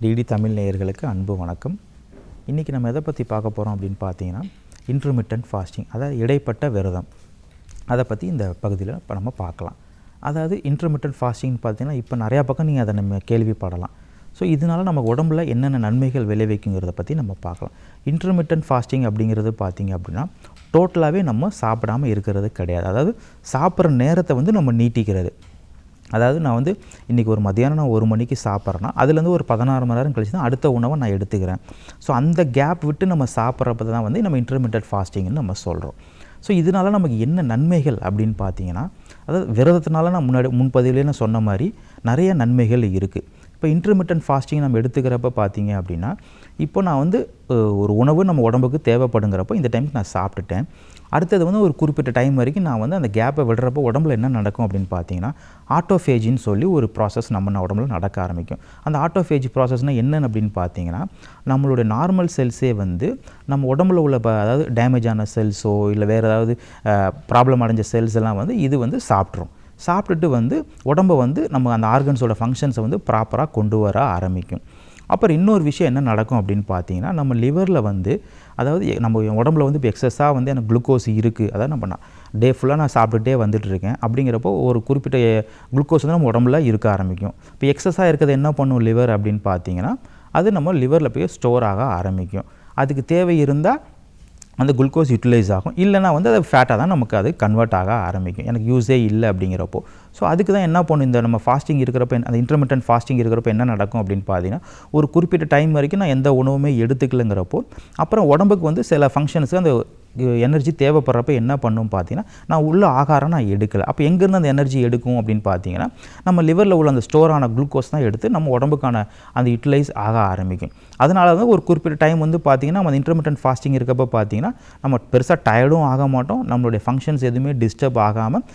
DD Tamil நேயர்களுக்கு அன்பு வணக்கம். இன்றைக்கி நம்ம எதை பற்றி பார்க்க போகிறோம் அப்படின்னு பார்த்தீங்கன்னா, இன்டர்மிட்டன்ட் ஃபாஸ்டிங், அதாவது இடைப்பட்ட விரதம். அதை பற்றி இந்த பகுதியில் இப்போ நம்ம பார்க்கலாம். அதாவது இன்டர்மிட்டன்ட் ஃபாஸ்டிங்னு பார்த்தீங்கன்னா, இப்போ நிறையா பக்கம் நீங்கள் அதை நம்ம கேள்விப்படலாம். ஸோ இதனால் நம்ம உடம்புல என்னென்ன நன்மைகள் விளைவிக்குங்கிறத பற்றி நம்ம பார்க்கலாம். இன்டர்மிட்டன்ட் ஃபாஸ்டிங் அப்படிங்கிறது பார்த்திங்க அப்படின்னா, டோட்டலாகவே நம்ம சாப்பிடாமல் இருக்கிறது கிடையாது. அதாவது சாப்பிட்ற நேரத்தை வந்து நம்ம நீட்டிக்கிறது. அதாவது நான் வந்து இன்றைக்கி ஒரு மத்தியானம் நான் 1 மணிக்கு சாப்பிட்றேன்னா, அதுலேருந்து ஒரு 16 மணி நேரம் கழிச்சு தான் அடுத்த உணவை நான் எடுத்துக்கிறேன். ஸோ அந்த கேப் விட்டு நம்ம சாப்பிட்றப்ப தான் வந்து நம்ம இன்டர்மிட்டன்ட் ஃபாஸ்டிங்னு நம்ம சொல்கிறோம். ஸோ இதனால் நமக்கு என்ன நன்மைகள் அப்படின்னு பார்த்தீங்கன்னா, அதாவது விரதத்தினால நான் முன்பதிவிலே நான் சொன்ன மாதிரி நிறைய நன்மைகள் இருக்குது. இப்போ இன்டர்மிட்டன்ட் ஃபாஸ்டிங் நம்ம எடுத்துக்கிறப்ப பார்த்தீங்க அப்படின்னா, இப்போ நான் வந்து ஒரு உணவு நம்ம உடம்புக்கு தேவைப்படுங்கிறப்போ இந்த டைமுக்கு நான் சாப்பிட்டுட்டேன். அடுத்தது வந்து ஒரு குறிப்பிட்ட டைம் வரைக்கும் நான் வந்து அந்த கேப்பை விடுறப்போ உடம்புல என்ன நடக்கும் அப்படின்னு பார்த்தீங்கன்னா, ஆட்டோஃபேஜின்னு சொல்லி ஒரு ப்ராசஸ் நம்ம உடம்புல நடக்க ஆரம்பிக்கும். அந்த ஆட்டோஃபேஜி ப்ராசஸ்னால் என்னென்னு அப்படின்னு பார்த்தீங்கன்னா, நம்மளுடைய நார்மல் செல்ஸே வந்து நம்ம உடம்புல உள்ள அதாவது டேமேஜ் ஆன செல்ஸோ இல்லை வேறு ஏதாவது ப்ராப்ளம் அடைஞ்ச செல்ஸ் எல்லாம் வந்து இது வந்து சாப்பிட்டுட்டு வந்து உடம்பை வந்து நம்ம அந்த ஆர்கன்ஸோட ஃபங்க்ஷன்ஸை வந்து ப்ராப்பராக கொண்டு வர ஆரம்பிக்கும். அப்புறம் இன்னொரு விஷயம் என்ன நடக்கும் அப்படின்னு பார்த்தீங்கன்னா, நம்ம லிவரில் வந்து அதாவது நம்ம உடம்புல வந்து இப்போ எக்ஸஸாக வந்து எனக்கு குளுக்கோஸ் இருக்குது, அதாவது நம்ம டே ஃபுல்லாக நான் சாப்பிட்டுட்டே வந்துட்டுருக்கேன் அப்படிங்கிறப்போ ஒரு குறிப்பிட்ட குளுக்கோஸ் வந்து நம்ம உடம்புல இருக்க ஆரம்பிக்கும். இப்போ எக்ஸஸாக இருக்கிறது என்ன பண்ணும் லிவர் அப்படின்னு பார்த்தீங்கன்னா, அது நம்ம லிவரில் போய் ஸ்டோர் ஆக ஆரம்பிக்கும். அதுக்கு தேவை இருந்தால் அந்த குளுக்கோஸ் யூட்டிலைஸ் ஆகும், இல்லைனா வந்து அது ஃபேட்டாக தான் நமக்கு அது கன்வெர்ட் ஆக ஆரம்பிக்கும், எனக்கு யூஸே இல்லை அப்படிங்கிறப்போ. ஸோ அதுக்கு தான் என்ன பண்ணும், இந்த நம்ம ஃபாஸ்டிங் இருக்கிறப்ப அந்த இன்டர்மிட்டன்ட் ஃபாஸ்டிங் இருக்கிறப்ப என்ன நடக்கும் அப்படின்னு பார்த்தீங்கன்னா, ஒரு குறிப்பிட்ட டைம் வரைக்கும் நான் எந்த உணவுமே எடுத்துக்கலைங்கிறப்போ அப்புறம் உடம்புக்கு வந்து சில ஃபங்க்ஷன்ஸுக்கு அந்த எனர்ஜி தேவைப்படுறப்ப என்ன பண்ணும் பார்த்தீங்கன்னா, நான் உள்ள ஆகாரம் நான் எடுக்கலை. அப்போ எங்கேருந்து அந்த எனர்ஜி எடுக்கும் அப்படின்னு பார்த்தீங்கன்னா, நம்ம லிவரில் உள்ள அந்த ஸ்டோர் ஆன குளுக்கோஸ் தான் எடுத்து நம்ம உடம்புக்கான அந்த யூட்டிலைஸ் ஆக ஆரம்பிக்கும். அதனால வந்து ஒரு குறிப்பிட்ட டைம் வந்து பார்த்திங்கன்னா, நம்ம இன்டர்மிட்டன்ட் ஃபாஸ்டிங் இருக்கப்போ பார்த்திங்கன்னா, நம்ம பெருசாக டயர்டும் ஆக மாட்டோம், நம்மளுடைய ஃபங்க்ஷன்ஸ் எதுவுமே டிஸ்டர்ப் ஆகாமல்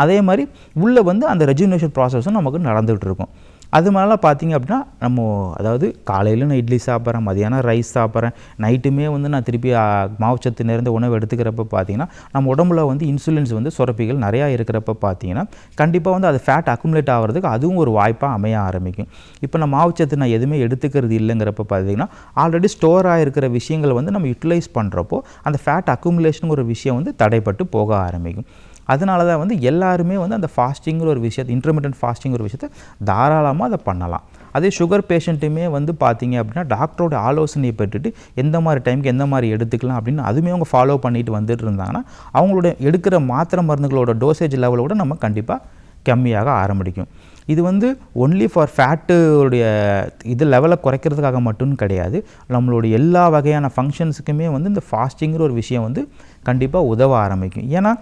அதே மாதிரி உள்ளே வந்து அந்த ரெஜுனேஷன் ப்ராசஸும் நமக்கு நடந்துகிட்டு இருக்கும். அது மாதிரிலாம் பார்த்திங்க அப்படின்னா, நம்ம அதாவது காலையில் நான் இட்லி சாப்பிட்றேன், மதியானம் ரைஸ் சாப்பிட்றேன், நைட்டுமே வந்து நான் திருப்பி மாவுச்சத்து நிறைந்த உணவு எடுத்துக்கிறப்ப பார்த்திங்கன்னா, நம்ம உடம்புல வந்து இன்சுலின்ஸ் வந்து சுரப்பிகள் நிறையா இருக்கிறப்ப பார்த்திங்கன்னா, கண்டிப்பாக வந்து அது ஃபேட் அக்குமுலேட் ஆகிறதுக்கு அதுவும் ஒரு வாய்ப்பாக அமைய ஆரம்பிக்கும். இப்போ நான் மாவுச்சத்து நான் எதுவுமே எடுத்துக்கிறது இல்லைங்கிறப்ப பார்த்திங்கன்னா, ஆல்ரெடி ஸ்டோர் ஆகிருக்கிற விஷயங்களை வந்து நம்ம யூட்டிலைஸ் பண்ணுறப்போ அந்த ஃபேட் அக்குமுலேஷன் ஒரு விஷயம் வந்து தடைப்பட்டு போக ஆரம்பிக்கும். அதனால தான் வந்து எல்லாருமே வந்து அந்த ஃபாஸ்டிங்கிற ஒரு விஷயத்தை, இன்டர்மிட்டன்ட் ஃபாஸ்டிங் ஒரு விஷயத்தை தாராளமாக அதை பண்ணலாம். அதே சுகர் பேஷண்ட்டுமே வந்து பார்த்திங்க அப்படின்னா, டாக்டரோட ஆலோசனையை பெற்றுட்டு எந்த மாதிரி டைமுக்கு எந்த மாதிரி எடுத்துக்கலாம் அப்படின்னு அதுவுமே அவங்க ஃபாலோ பண்ணிட்டு வந்துட்டு இருந்தாங்கன்னா, அவங்களோட எடுக்கிற மாத்திரை மருந்துகளோட டோசேஜ் லெவலோட நம்ம கண்டிப்பாக கம்மியாக ஆரம்பிக்கும். இது வந்து ஒன்லி ஃபார் ஃபேட்டுடைய இது லெவலை குறைக்கிறதுக்காக மட்டும் கிடையாது, நம்மளுடைய எல்லா வகையான ஃபங்க்ஷன்ஸுக்குமே வந்து இந்த ஃபாஸ்டிங்கிற ஒரு விஷயம் வந்து கண்டிப்பாக உதவ ஆரம்பிக்கும். ஏன்னா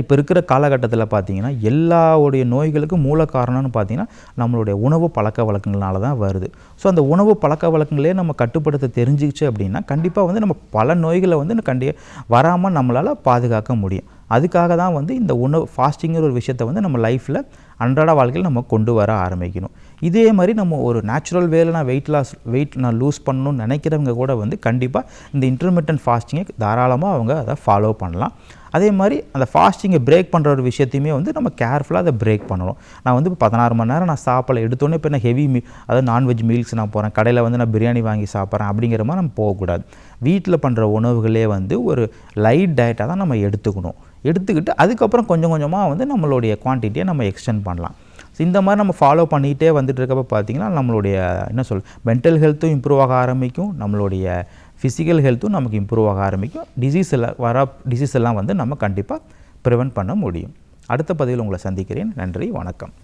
இப்போ இருக்கிற காலகட்டத்தில் பார்த்திங்கன்னா, எல்லாவுடைய நோய்களுக்கும் மூல காரணம்னு பார்த்திங்கன்னா நம்மளுடைய உணவு பழக்க வழக்கங்களால தான் வருது. ஸோ அந்த உணவு பழக்க வழக்கங்களே நம்ம கட்டுப்படுத்த தெரிஞ்சிச்சு அப்படின்னா, கண்டிப்பாக வந்து நம்ம பல நோய்களை வந்து வராமல் நம்மளால் பாதுகாக்க முடியும். அதுக்காக தான் வந்து இந்த ஃபாஸ்டிங்கிற ஒரு விஷயத்தை வந்து நம்ம லைஃப்பில் அன்றாட வாழ்க்கையில் நம்ம கொண்டு வர ஆரம்பிக்கணும். இதே மாதிரி நம்ம ஒரு நேச்சுரல் வேலை நான் வெயிட் நான் லூஸ் பண்ணணும்னு நினைக்கிறவங்க கூட வந்து கண்டிப்பாக இந்த இன்டர்மிட்டன்ட் ஃபாஸ்டிங்கை தாராளமாக அவங்க அதை ஃபாலோ பண்ணலாம். அதே மாதிரி அந்த ஃபாஸ்டிங்கை பிரேக் பண்ணுற ஒரு விஷயத்தையுமே வந்து நம்ம கேர்ஃபுல்லாக அதை பிரேக் பண்ணணும். நான் வந்து இப்போ 16 மணி நேரம் நான் சாப்பிடல, எடுத்தோன்னே இப்போ நான் ஹெவி அதாவது நான்வெஜ் மீல்ஸ் நான் போகிறேன், கடையில் வந்து நான் பிரியாணி வாங்கி சாப்பிட்றேன் அப்படிங்கிற மாதிரி நம்ம போகக்கூடாது. வீட்டில் பண்ணுற உணவுகளே வந்து ஒரு லைட் டயட்டாக தான் நம்ம எடுத்துக்கிட்டு அதுக்கப்புறம் கொஞ்சம் கொஞ்சமாக வந்து நம்மளுடைய குவான்டிட்டியை நம்ம எக்ஸ்டெண்ட் பண்ணலாம். ஸோ இந்த மாதிரி நம்ம ஃபாலோ பண்ணிகிட்டே வந்துட்டு இருக்கப்போ பார்த்திங்கன்னா, நம்மளுடைய மென்டல் ஹெல்த்தும் இம்ப்ரூவ் ஆக ஆரம்பிக்கும், நம்மளுடைய ஃபிசிக்கல் ஹெல்த்தும் நமக்கு இம்ப்ரூவ் ஆக ஆரம்பிக்கும். டிசீஸ் எல்லாம் வந்து நம்ம கண்டிப்பாக ப்ரிவென்ட் பண்ண முடியும். அடுத்த பதிவில் உங்களை சந்திக்கிறேன். நன்றி, வணக்கம்.